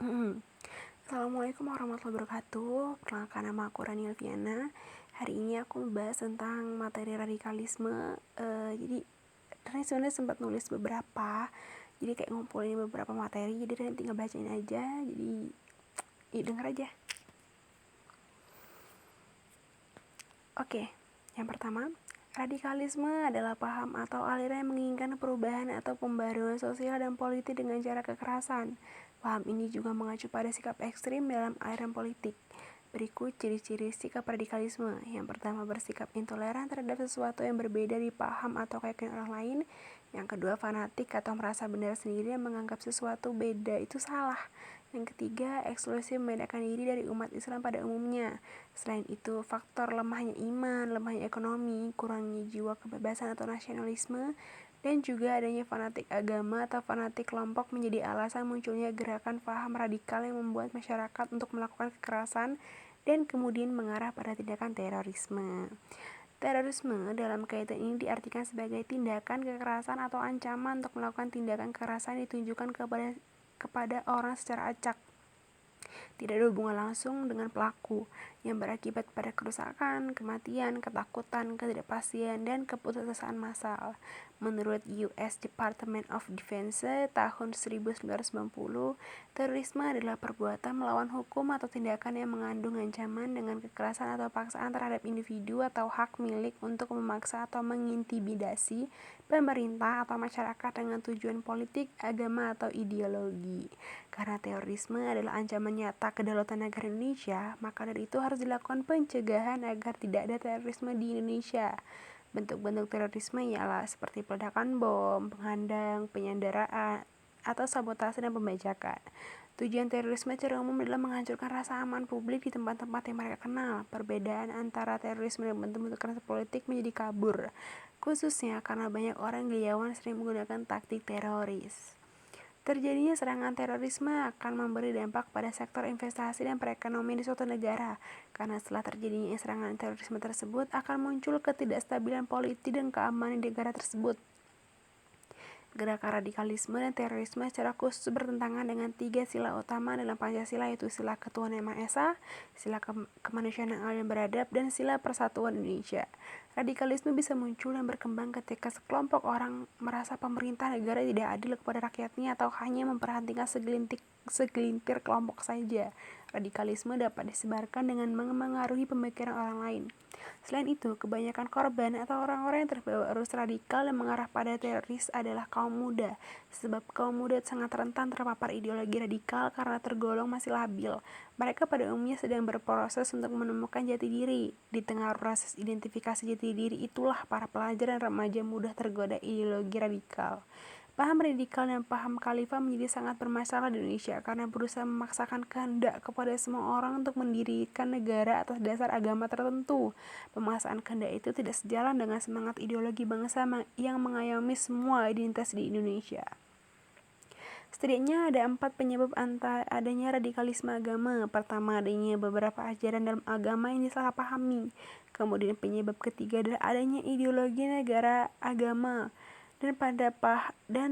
Assalamualaikum warahmatullahi wabarakatuh. Perkenalkan, nama aku Rani Alfiana. Hari ini aku membahas tentang materi radikalisme. Jadi Rani sebenarnya sempat nulis beberapa. Jadi kayak ngumpulin beberapa materi. Jadi Rani tinggal bacain aja. Jadi denger aja. Oke, yang pertama, radikalisme adalah paham atau aliran yang menginginkan perubahan atau pembaruan sosial dan politik dengan cara kekerasan. Paham ini juga mengacu pada sikap ekstrim dalam aliran politik. Berikut ciri-ciri sikap radikalisme. Yang pertama, bersikap intoleran terhadap sesuatu yang berbeda dari paham atau keyakinan orang lain. Yang kedua, fanatik atau merasa benar sendiri dan menganggap sesuatu beda itu salah. Yang ketiga, eksklusif membedakan diri dari umat Islam pada umumnya. Selain itu, faktor lemahnya iman, lemahnya ekonomi, kurangnya jiwa kebebasan atau nasionalisme, dan juga adanya fanatik agama atau fanatik kelompok menjadi alasan munculnya gerakan paham radikal yang membuat masyarakat untuk melakukan kekerasan dan kemudian mengarah pada tindakan terorisme. Terorisme dalam kaitan ini diartikan sebagai tindakan kekerasan atau ancaman untuk melakukan tindakan kekerasan ditunjukkan kepada orang secara acak, tidak ada hubungan langsung dengan pelaku, yang berakibat pada kerusakan, kematian, ketakutan, ketidakpastian, dan keputusasaan massal. Menurut US Department of Defense tahun 1990, terorisme adalah perbuatan melawan hukum atau tindakan yang mengandung ancaman dengan kekerasan atau paksaan terhadap individu atau hak milik untuk memaksa atau mengintimidasi pemerintah atau masyarakat dengan tujuan politik, agama, atau ideologi. Karena terorisme adalah ancaman nyata kedaulatan negara Indonesia, maka dari itu harus dilakukan pencegahan agar tidak ada terorisme di Indonesia. Bentuk-bentuk terorisme ialah seperti peledakan bom, penghadang, penyanderaan, atau sabotase dan pembajakan. Tujuan terorisme secara umum adalah menghancurkan rasa aman publik di tempat-tempat yang mereka kenal. Perbedaan antara terorisme dan bentuk-bentuk kekerasan politik menjadi kabur, khususnya karena banyak orang gerilyawan sering menggunakan taktik teroris. Terjadinya serangan terorisme akan memberi dampak pada sektor investasi dan perekonomian di suatu negara, karena setelah terjadinya serangan terorisme tersebut akan muncul ketidakstabilan politik dan keamanan di negara tersebut. Gerakan radikalisme dan terorisme secara khusus bertentangan dengan 3 sila utama dalam Pancasila, yaitu sila ketuhanan yang Maha Esa, sila kemanusiaan yang adil dan beradab, dan sila persatuan Indonesia. Radikalisme bisa muncul dan berkembang ketika sekelompok orang merasa pemerintah negara tidak adil kepada rakyatnya atau hanya memperhatikan segelintir kelompok saja. Radikalisme dapat disebarkan dengan mengaruhi pemikiran orang lain. Selain itu, kebanyakan korban atau orang-orang yang terbawa arus radikal dan mengarah pada teroris adalah kaum muda, sebab kaum muda sangat rentan terpapar ideologi radikal karena tergolong masih labil. Mereka pada umumnya sedang berproses untuk menemukan jati diri. Di tengah proses identifikasi jati diri itulah para pelajar dan remaja mudah tergoda ideologi radikal. Paham radikal dan paham khalifah menjadi sangat bermasalah di Indonesia karena berusaha memaksakan kehendak kepada semua orang untuk mendirikan negara atas dasar agama tertentu. Pemaksaan kehendak itu tidak sejalan dengan semangat ideologi bangsa yang mengayomi semua identitas di Indonesia. Setidaknya ada 4 penyebab adanya radikalisme agama. Pertama, adanya beberapa ajaran dalam agama yang disalahpahami. Kemudian penyebab ketiga adalah adanya ideologi negara agama. Dan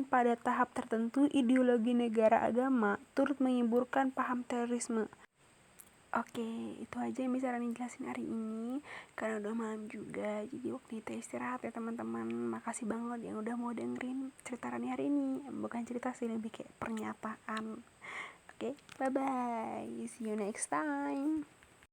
pada tahap tertentu, ideologi negara agama turut menyemburkan paham terorisme. Oke, itu aja yang bisa Rani jelasin hari ini, karena udah malam juga, jadi waktu itu istirahat ya teman-teman. Makasih banget yang udah mau dengerin cerita Rani hari ini. Bukan cerita sih, lebih kayak pernyataan. Oke, bye-bye, see you next time.